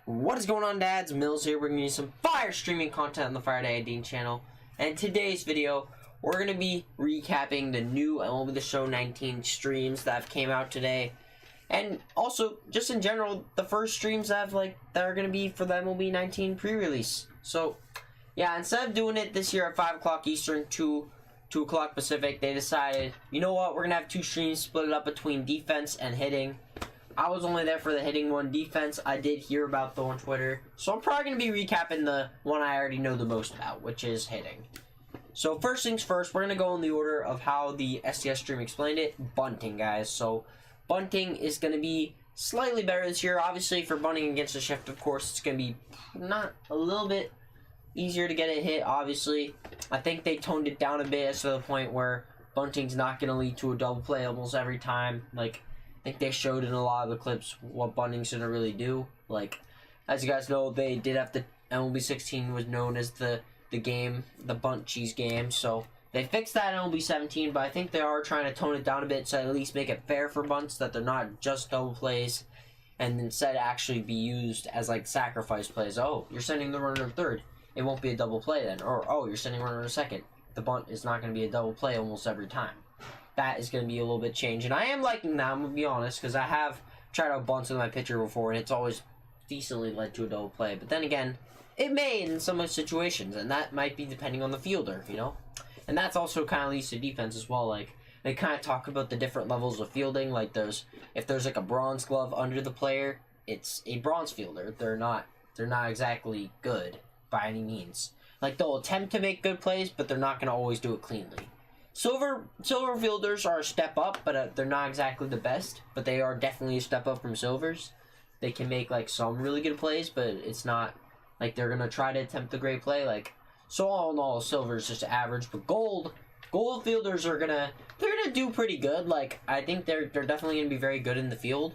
What is going on, dads? Mills here, bringing you some fire streaming content on the Fire Dad Dean channel. And in today's video, we're going to be recapping the new MLB The Show 19 streams that have came out today. And also, just in general, the first streams that are going to be for the MLB 19 pre-release. So, yeah, instead of doing it this year at 5 o'clock Eastern, 2 o'clock Pacific, they decided, you know what, we're going to have two streams, split it up between defense and hitting. I was only there for the hitting one. Defense, I did hear about though on Twitter. So I'm probably going to be recapping the one I already know the most about, which is hitting. So first things first, we're going to go in the order of how the SDS stream explained it. Bunting, guys. So bunting is going to be slightly better this year. Obviously, for bunting against the shift, of course, it's going to be not a little bit easier to get a hit, obviously. I think they toned it down a bit to the point where bunting's not going to lead to a double play almost every time. I think they showed in a lot of the clips what bunting's gonna really do. As you guys know, they did have the MLB 16 was known as the game, the bunt cheese game. So they fixed that in MLB 17, but I think they are trying to tone it down a bit to at least make it fair for bunts, that they're not just double plays, and instead actually be used as sacrifice plays. Oh, you're sending the runner to third, it won't be a double play then. Or oh, you're sending runner to second, the bunt is not gonna be a double play almost every time. That is going to be a little bit changed. And I am liking that, I'm going to be honest, because I have tried out bunts with my pitcher before, and it's always decently led to a double play. But then again, it may in some situations, and that might be depending on the fielder, you know? And that's also kind of leads to defense as well. They kind of talk about the different levels of fielding. If there's a bronze glove under the player, it's a bronze fielder. They're not exactly good by any means. They'll attempt to make good plays, but they're not going to always do it cleanly. Silver fielders are a step up, but they're not exactly the best. But they are definitely a step up from silvers. They can make some really good plays, but it's not they're gonna try to attempt the great play. So all in all, silver is just average. But gold fielders they're gonna do pretty good. I think they're definitely gonna be very good in the field,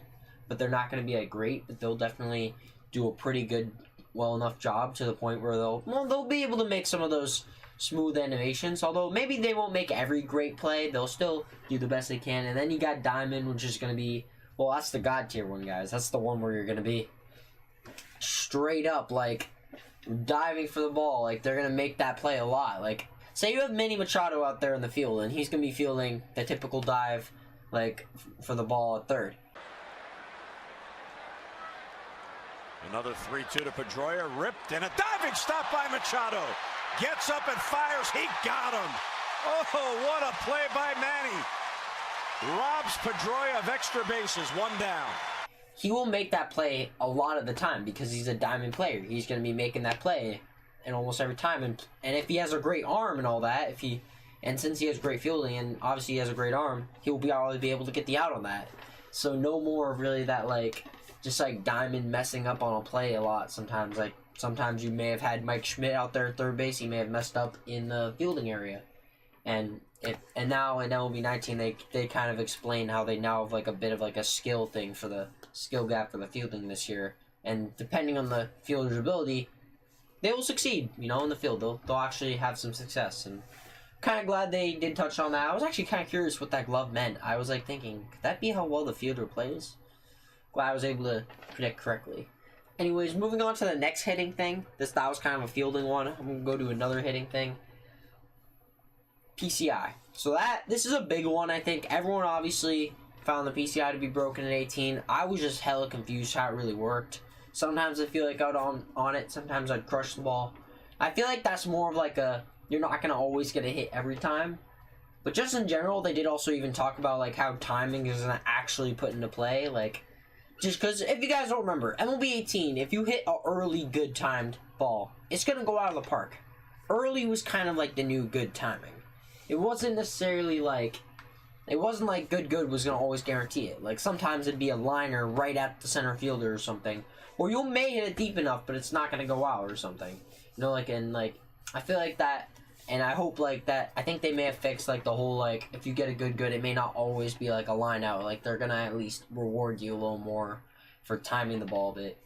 but they're not gonna be great. But they'll definitely do a pretty good, well enough job to the point where they'll be able to make some of those smooth animations, although maybe they won't make every great play. They'll still do the best they can. And then you got diamond, which is going to be, well, that's the god tier one, guys. That's the one where you're going to be straight up diving for the ball. They're going to make that play a lot. Say you have Manny Machado out there in the field, and he's going to be fielding the typical dive for the ball at third. Another 3-2 to Pedroia, ripped, and a diving stop by Machado. Gets up and fires. He got him. Oh, what a play by Manny. Robs Pedroia of extra bases, one down. He will make that play a lot of the time because he's a diamond player. He's going to be making that play and almost every time. And if he has a great arm and all that, and since he has great fielding and obviously he has a great arm, he'll be able to get the out on that. So no more of really that just diamond messing up on a play a lot sometimes. Sometimes you may have had Mike Schmidt out there at third base. He may have messed up in the fielding area. And now in MLB 19, they kind of explain how they now have a bit of a skill thing for the skill gap for the fielding this year. And depending on the fielder's ability, they will succeed, in the field. They'll actually have some success. And kind of glad they did touch on that. I was actually kind of curious what that glove meant. I was thinking, could that be how well the fielder plays? Glad I was able to predict correctly. Anyways, moving on to the next hitting thing. That was kind of a fielding one. I'm going to go to another hitting thing. PCI. So this is a big one, I think. Everyone obviously found the PCI to be broken in 18. I was just hella confused how it really worked. Sometimes I feel I'd on it. Sometimes I'd crush the ball. I feel that's more of you're not going to always get a hit every time. But just in general, they did also even talk about how timing is going to actually put into play. Just because, if you guys don't remember, MLB 18, if you hit an early good timed ball, it's going to go out of the park. Early was kind of the new good timing. It wasn't necessarily it wasn't good was going to always guarantee it. Sometimes it'd be a liner right at the center fielder or something. Or you may hit it deep enough, but it's not going to go out or something. I feel that, and I hope that, I think they may have fixed the whole if you get a good, it may not always be a line out. They're gonna at least reward you a little more for timing the ball a bit.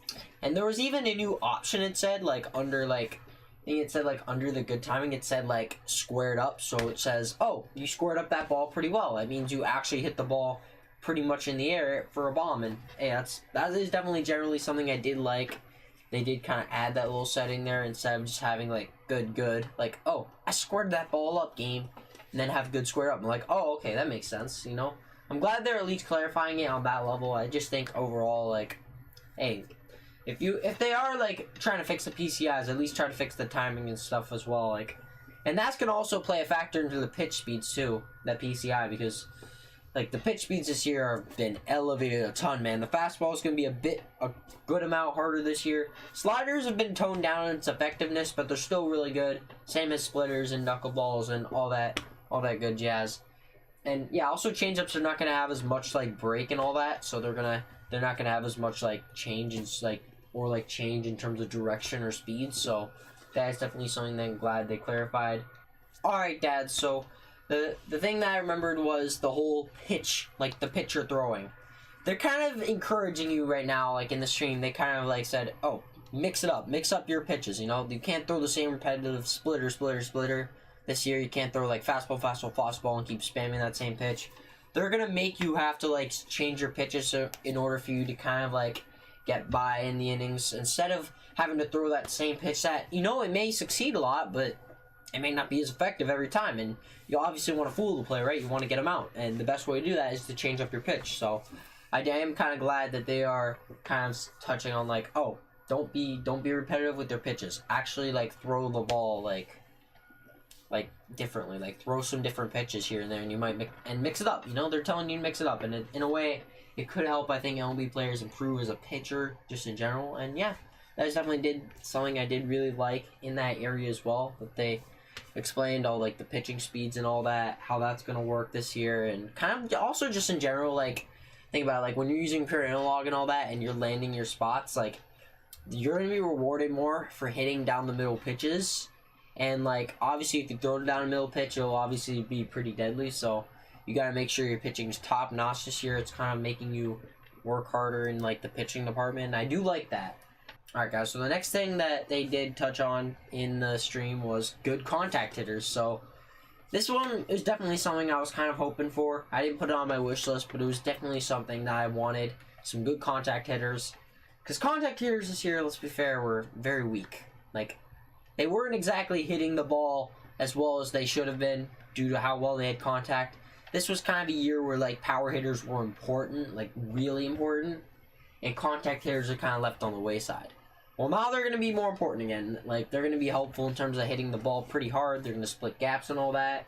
And there was even a new option, it said under I think it said under the good timing, it said squared up. So it says, oh, you squared up that ball pretty well. That means you actually hit the ball pretty much in the air for a bomb. And hey, that is definitely generally something I did like. they did kind of add that little setting there instead of just having like good, like, oh, I squared that ball up, game, and then have good square up. I'm like, oh, okay, that makes sense, you know. I'm glad they're at least clarifying it on that level. I just think overall, like, hey, if they are like trying to fix the PCIs, at least try to fix the timing and stuff as well, like, and that's gonna also play a factor into the pitch speeds too, that PCI, because like the pitch speeds this year have been elevated a ton, man. The fastball is gonna be a good amount harder this year. Sliders have been toned down in its effectiveness, but they're still really good. Same as splitters and knuckleballs and all that good jazz. And yeah, also changeups are not gonna have as much like break and all that, so they're not gonna have as much like change and change in terms of direction or speed. So that is definitely something that I'm glad they clarified. All right, Dad. So the thing that I remembered was the whole pitch, like the pitcher throwing. They're kind of encouraging you right now, like in the stream. They kind of like said, oh, mix it up, mix up your pitches. You know, you can't throw the same repetitive splitter. This year, you can't throw like fastball, and keep spamming that same pitch. They're gonna make you have to like change your pitches in order for you to kind of like get by in the innings, instead of having to throw that same pitch that, you know, it may succeed a lot, but it may not be as effective every time. And you obviously want to fool the player, right? You want to get them out, and the best way to do that is to change up your pitch. So I am kind of glad that they are kind of touching on like, oh, don't be repetitive with their pitches. Actually, like throw the ball like differently, like throw some different pitches here and there, and you might mix it up. You know, they're telling you to mix it up, and in a way, it could help, I think, MLB players improve as a pitcher just in general. And yeah, that is definitely something I did really like in that area as well, that they explained all like the pitching speeds and all that, how that's gonna work this year, and kind of also just in general, like think about it, like when you're using pure analog and all that, and you're landing your spots, like you're gonna be rewarded more for hitting down the middle pitches. And, like, obviously, if you throw it down a middle pitch, it'll obviously be pretty deadly. So, you got to make sure your pitching's top-notch this year. It's kind of making you work harder in, like, the pitching department. And I do like that. Alright, guys. So, the next thing that they did touch on in the stream was good contact hitters. So, this one is definitely something I was kind of hoping for. I didn't put it on my wish list, but it was definitely something that I wanted. Some good contact hitters. Because contact hitters this year, let's be fair, were very weak. Like, they weren't exactly hitting the ball as well as they should have been due to how well they had contact. This was kind of a year where, like, power hitters were important, like, really important, and contact hitters are kind of left on the wayside. Well, now they're going to be more important again. Like, they're going to be helpful in terms of hitting the ball pretty hard. They're going to split gaps and all that.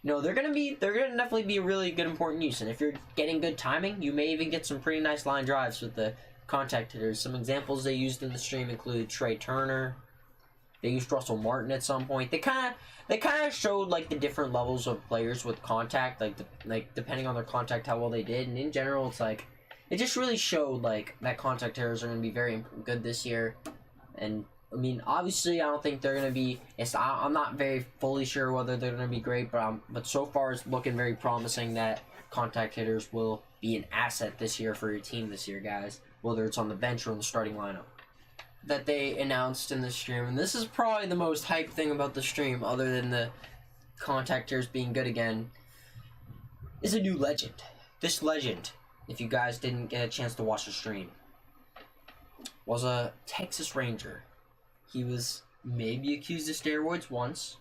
You know, they're going to definitely be a really good, important use. And if you're getting good timing, you may even get some pretty nice line drives with the contact hitters. Some examples they used in the stream include Trey Turner. They used Russell Martin at some point. They kind of showed like the different levels of players with contact, like depending on their contact, how well they did. And in general, it's like it just really showed like that contact hitters are going to be very good this year. And I mean, obviously, I don't think they're going to be. I'm not very fully sure whether they're going to be great, but so far it's looking very promising that contact hitters will be an asset this year for your team this year, guys. Whether it's on the bench or in the starting lineup. That they announced in the stream, and this is probably the most hype thing about the stream, other than the contactors being good again, is a new legend. This legend, if you guys didn't get a chance to watch the stream, was a Texas Ranger. He was maybe accused of steroids once.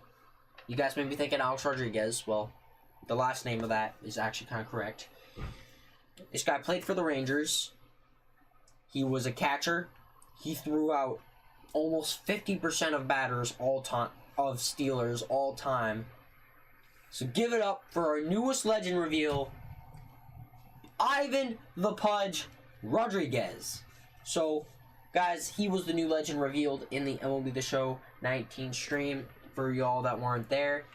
You guys may be thinking Alex Rodriguez. Well, the last name of that is actually kind of correct. This guy played for the Rangers. He was a catcher. He threw out almost 50% of batters all time, of Steelers all time. So give it up for our newest legend reveal, Ivan the Pudge Rodriguez. So, guys, he was the new legend revealed in the MLB The Show 19 stream for y'all that weren't there.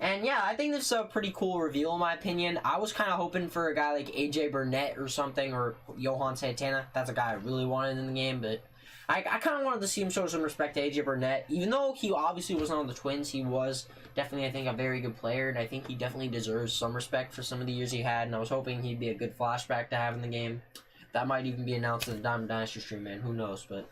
And yeah, I think this is a pretty cool reveal in my opinion. I was kind of hoping for a guy like AJ Burnett or something, or Johan Santana. That's a guy I really wanted in the game, but I kind of wanted to see him show some respect to AJ Burnett. Even though he obviously wasn't on the Twins, he was definitely, I think, a very good player, and I think he definitely deserves some respect for some of the years he had, and I was hoping he'd be a good flashback to have in the game. That might even be announced in the Diamond Dynasty stream, man. Who knows? But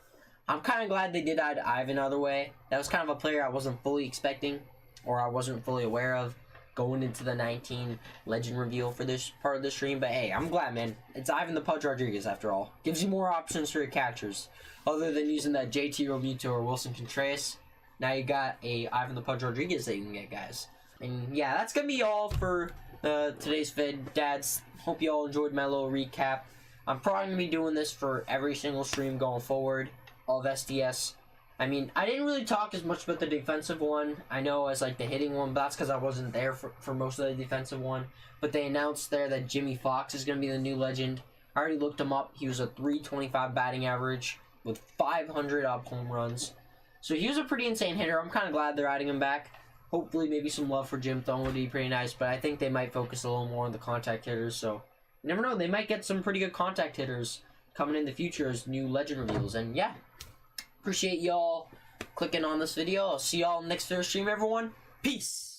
I'm kind of glad they did add Ivan out of the way. That was kind of a player I wasn't fully expecting, or I wasn't fully aware of. going into the 19 legend reveal for this part of the stream. But hey, I'm glad, man. It's Ivan the Pudge Rodriguez after all. Gives you more options for your catchers. Other than using that JT Realmuto or Wilson Contreras, now you got a Ivan the Pudge Rodriguez that you can get, guys. And yeah, that's going to be all for today's vid. Dads, hope you all enjoyed my little recap. I'm probably going to be doing this for every single stream going forward of SDS. I mean, I didn't really talk as much about the defensive one. I know as like the hitting one, but that's because I wasn't there for most of the defensive one. But they announced there that Jimmy Fox is going to be the new legend. I already looked him up. He was a .325 batting average with 500 up home runs. So he was a pretty insane hitter. I'm kind of glad they're adding him back. Hopefully maybe some love for Jim Thome would be pretty nice. But I think they might focus a little more on the contact hitters. So you never know. They might get some pretty good contact hitters coming in the future as new legend reveals. And yeah. Appreciate y'all clicking on this video. I'll see y'all next video stream, everyone. Peace!